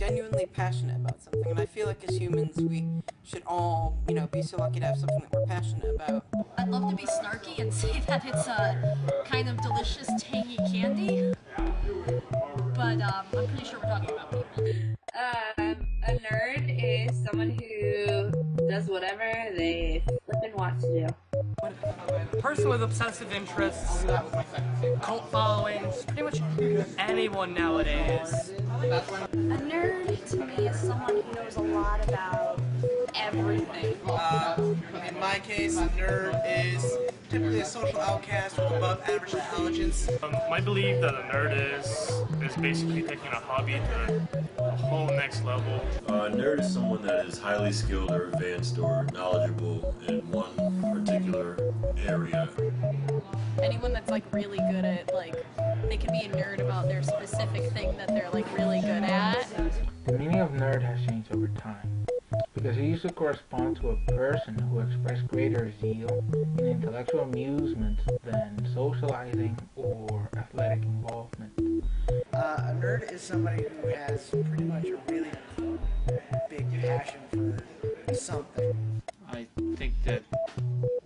genuinely passionate about something. And I feel like as humans, we should all, be so lucky to have something that we're passionate about. I'd love to be snarky and say that it's a kind of delicious, tangy candy, but I'm pretty sure we're talking about people. A nerd is someone who does whatever they flippin' want to do. Person with obsessive interests, cult followings, pretty much anyone nowadays. A nerd to me is someone who knows a lot about everything. In my case, a nerd is typically a social outcast with above average intelligence. My belief that a nerd is basically taking a hobby to a whole next level. A nerd is someone that is highly skilled or advanced or knowledgeable in one particular area. Anyone that's like really good at they can be a nerd about their specific thing that they're like really good at. The meaning of nerd has changed over time, because it used to correspond to a person who expressed greater zeal in intellectual amusement than socializing or athletic involvement. A nerd is somebody who has pretty much a really big passion for something. I think that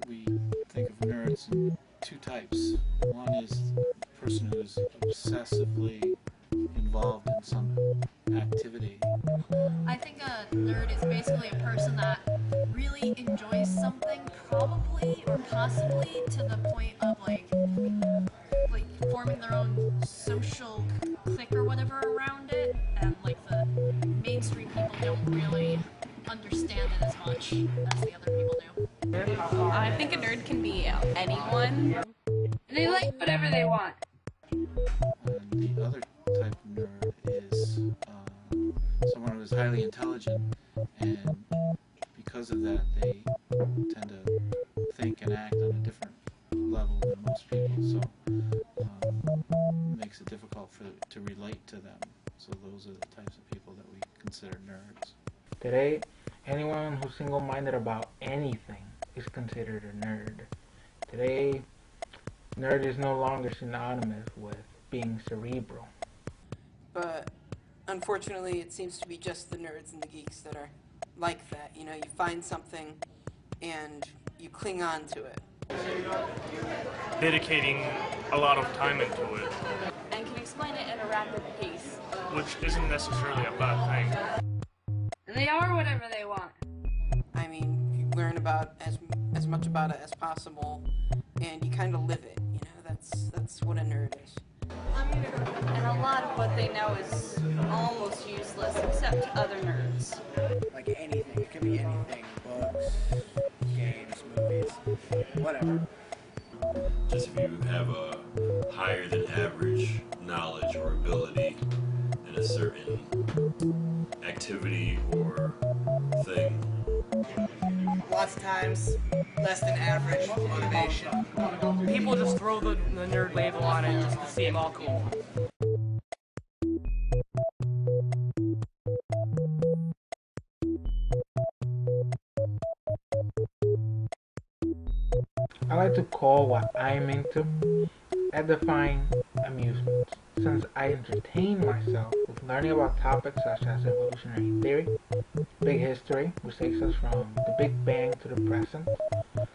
we think of nerds in two types. One is a person who's obsessively involved in some activity. I think a nerd is basically a person that really enjoys something, probably or possibly to the point of like forming their own social clique or whatever around it, and like the mainstream people don't really understand it as much as the other people do. I think a nerd can be anyone. They like whatever they want. And the other type of nerd is someone who is highly intelligent, and because of that they tend to think and act on a different level than most people, so it makes it difficult to relate to them. So those are the types of people that we consider nerds. Today, anyone who's single-minded about anything is considered a nerd. Today, nerd is no longer synonymous with being cerebral. But unfortunately, it seems to be just the nerds and the geeks that are like that. You find something and you cling on to it. Dedicating a lot of time into it. And can explain it at a rapid pace. Which isn't necessarily a bad thing. And they are whatever they want. I mean, you learn about as much about it as possible, and you kind of live it. That's what a nerd is. And a lot of what they know is almost useless, except to other nerds. Like anything. It can be anything. Books, games, movies, whatever. Just if you have a higher than average knowledge or ability in a certain activity or thing. Lots of times, less than average motivation. People just throw the nerd label on it just to seem all cool. I like to call what I'm into edifying amusement, since I entertain myself with learning about topics such as evolutionary theory, big history, which takes us from the Big Bang to the present,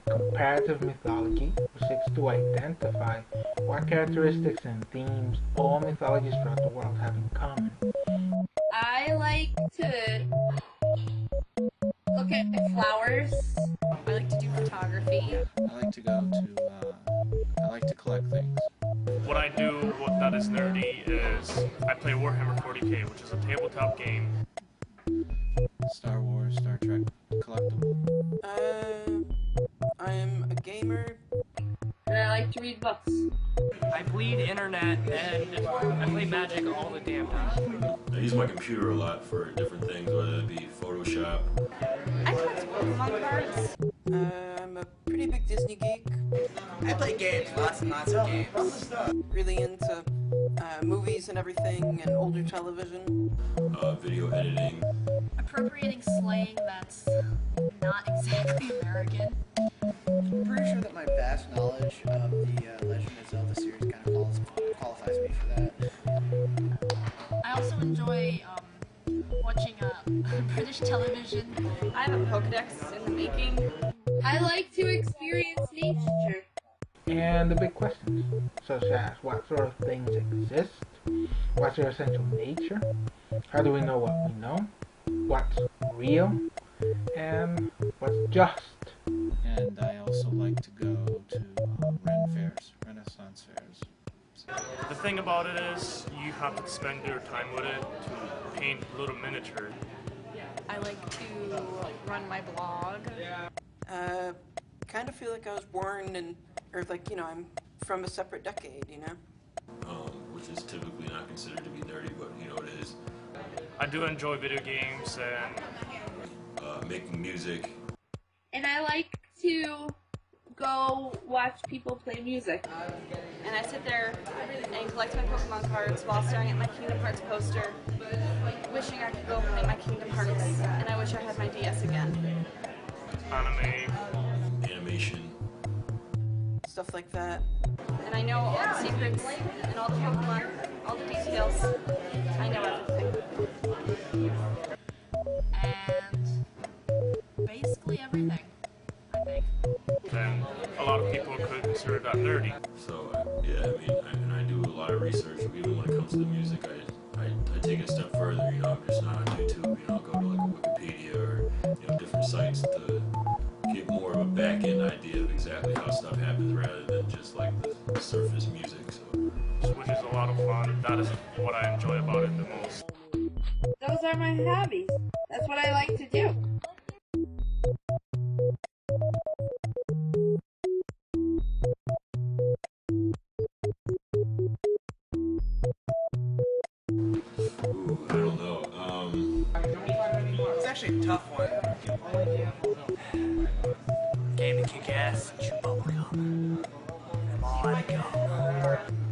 comparative mythology, which seeks to identify what characteristics and themes all mythologies throughout the world have in common. I like to look at flowers. I like to do photography. I like to collect things. What I do that is nerdy is I play Warhammer 40k, which is a tabletop game. Star Wars, Star Trek, collectible. I'm a gamer. And I like to read books. I bleed internet and I play Magic all the damn time. I use my computer a lot for different things, whether it be Photoshop. I collect Pokemon cards. I'm a pretty big Disney geek. I play games, lots and lots of games. Really into movies and everything, and older television. Video editing. Appropriating slang that's not exactly American. I'm pretty sure that my vast knowledge of the Legend of Zelda series kind of qualifies me for that. I also enjoy television. I have a Pokedex in the making. I like to experience nature. And the big questions, such as what sort of things exist, what's their essential nature, how do we know what we know, what's real, and what's just. And I also like to go to Ren fairs, Renaissance fairs. So, The thing about it is, you have to spend your time with it to paint little miniature. I like to run my blog. Kind of feel like I was born in, or like, you know, I'm from a separate decade, you know? Which is typically not considered to be nerdy, but you know it is. I do enjoy video games and Making music. And I like to go watch people play music. And I sit there and collect my Pokemon cards while staring at my Kingdom Hearts poster, wishing I could go play my Kingdom Hearts, and I wish I had my DS again. anime. Animation. Stuff like that. And I know all the secrets and all the Pokemon, all the details. I know everything. And basically everything, I think. And a lot of people could consider that nerdy. So yeah, I mean, I do a lot of research. Even when it comes to the music, I take it a step further. You know, I'm just not on YouTube. You know, I'll go to like a Wikipedia or different sites to get more of a back end idea of exactly how stuff happens rather than just like the surface music. So Which is a lot of fun. That is what I enjoy about it the most. Those are my hobbies. That's what I like to do. ooh, I don't know. It's actually a tough one. Game to kick ass, chew bubblegum. I'm all out of gum.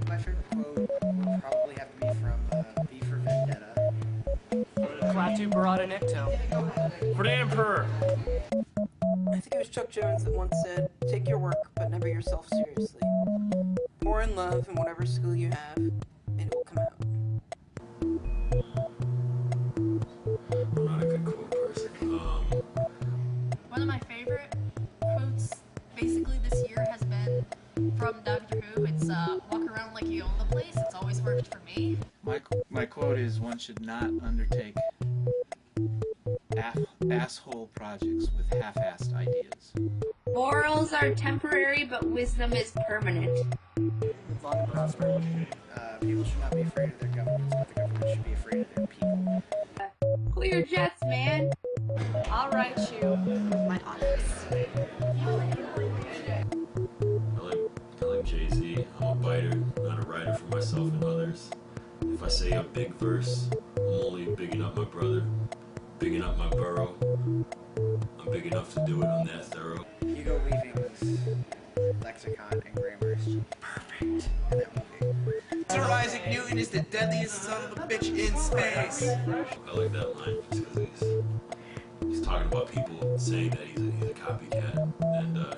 My favorite quote would probably have to be from V for Vendetta. Pr0ud. For the Emperor! I think it was Chuck Jones that once said, take your work, but never yourself seriously. Pour in love in whatever skill you have, and it will come out. I'm not a good quote person. One of my favorite quotes basically this year has been from Doctor Who. It's walk around like you own the place. It's always worked for me. my quote is one should not undertake asshole projects with half-assed ideas. Morals are temporary, but wisdom is permanent. Long and prosper. People should not be afraid of their governments, but the government should be afraid of their people. Clear jets, man. I'll write you my honors. I like Jay-Z. I'm a biter, not a writer for myself and others. If I say a big verse, I'm only bigging up my brother, bigging up my borough. I'm big enough to do it, I'm that thorough. Hugo Weaving's lexicon and grammar is perfect in that movie. Sir Isaac Newton is the deadliest son of a bitch in space. I like that line just because he's talking about people saying that he's a copycat, and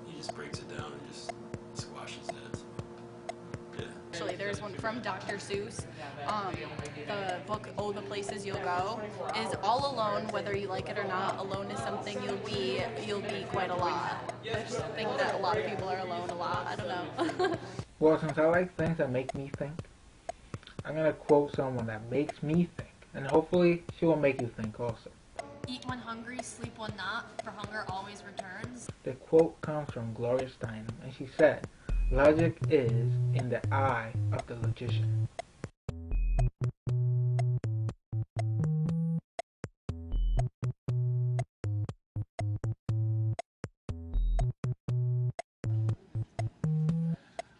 he just breaks it down and just squashes that. Yeah. Actually, there's one from Dr. Seuss. The book "Oh, the Places You'll Go" is all alone, whether you like it or not. Alone is something you'll be quite a lot. I just think that a lot of people are alone a lot. I don't know. Well, since I like things that make me think, I'm gonna quote someone that makes me think, and hopefully she will make you think also. Eat when hungry, sleep when not, for hunger always returns. The quote comes from Gloria Steinem, and she said, "Logic is in the eye of the logician."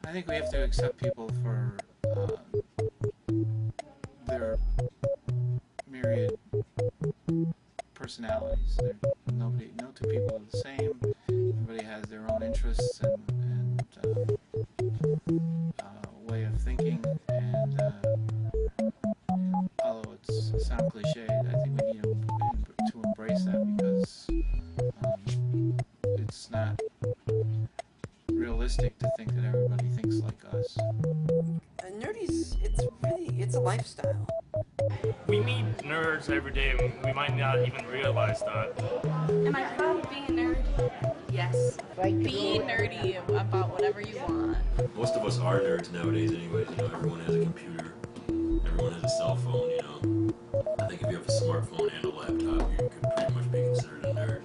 I think we have to accept people for their myriad personalities. No two people are the same. Everybody has their own interests and way of thinking. And although it sounds cliched, I think we need to embrace that because it's not realistic to think that everybody thinks like us. Nerdy's, it's a lifestyle. We meet nerds every day, and we might not even realize that. Am I proud of being a nerd? Yes. Be nerdy about whatever you want. Most of us are nerds nowadays anyways, you know, everyone has a computer, everyone has a cell phone, you know. I think if you have a smartphone and a laptop, you could pretty much be considered a nerd.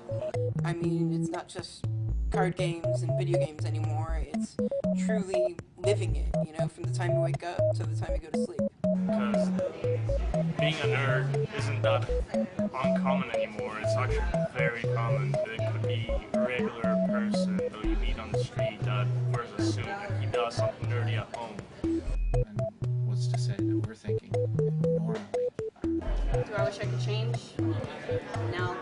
I mean, it's not just card games and video games anymore. It's truly living it, you know, from the time you wake up to the time you go to sleep. Because being a nerd isn't that uncommon anymore. It's actually very common. It could be a regular person that you meet on the street that wears a suit and he does something nerdy at home. And what's to say that we're thinking normally? Do I wish I could change? No.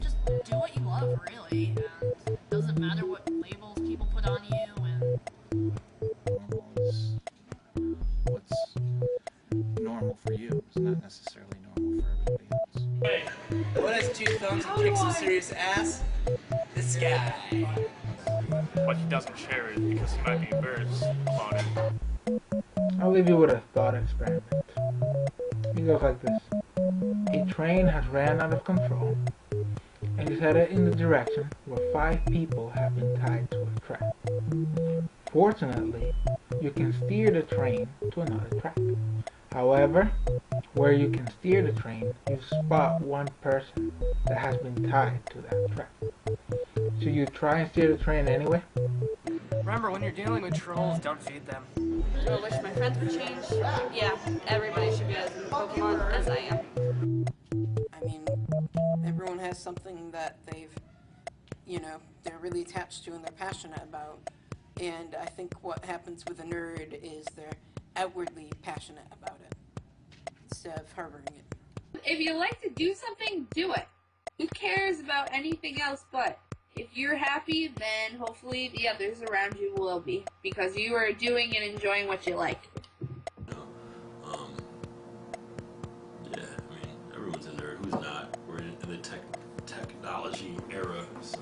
Just do what you love, really. And it doesn't matter what labels people put on you. And Normal is what's normal for you is not necessarily normal for everybody else. Hey, What has two thumbs and kicks some serious ass? This guy. but he doesn't share it because he might be embarrassed about it. I'll leave you with a thought experiment. It goes like this. A train has ran out of control and is headed in the direction where 5 people have been tied to a track. Fortunately, you can steer the train to another track. However, where you can steer the train, you spot one person that has been tied to that track. Should you try and steer the train anyway? Remember, when you're dealing with trolls, don't feed them. Do I wish my friends would change? Yeah, everybody should be as into Pokemon as I am. I mean, everyone has something that they've, you know, they're really attached to and they're passionate about. And I think what happens with a nerd is they're outwardly passionate about it instead of harboring it. If you like to do something, do it. Who cares about anything else but? If you're happy, then hopefully the others around you will be, because you are doing and enjoying what you like. You know, yeah, I mean, everyone's a nerd. Who's not? We're in the technology era, so.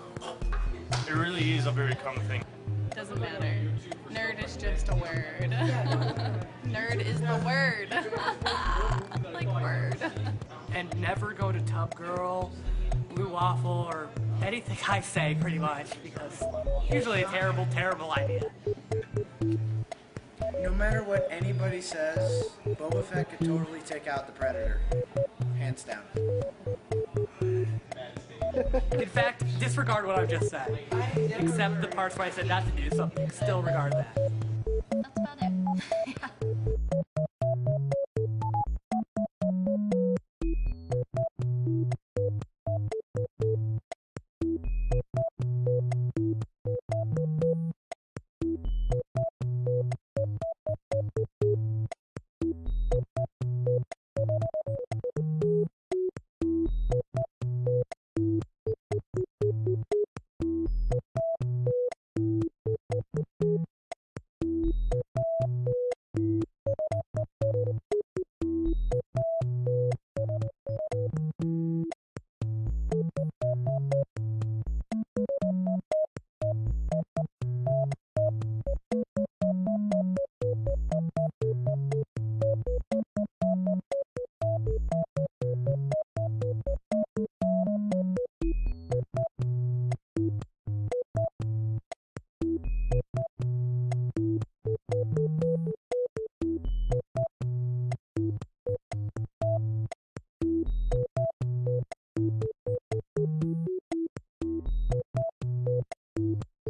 It really is a very common thing. Doesn't matter. Nerd is just a word. Nerd is the word. Like word. And never go to Tub Girl, Blue Waffle, or anything I say, pretty much, because usually a terrible, terrible idea. No matter what anybody says, Boba Fett could totally take out the Predator. Hands down. In fact, disregard what I've just said. Except the parts where I said not to do something. Still regard that. that's about it.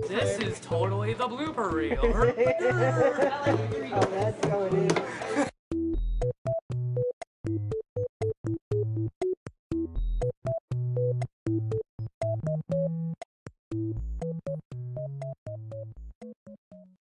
This is totally the blooper reel. Oh, that's how it is.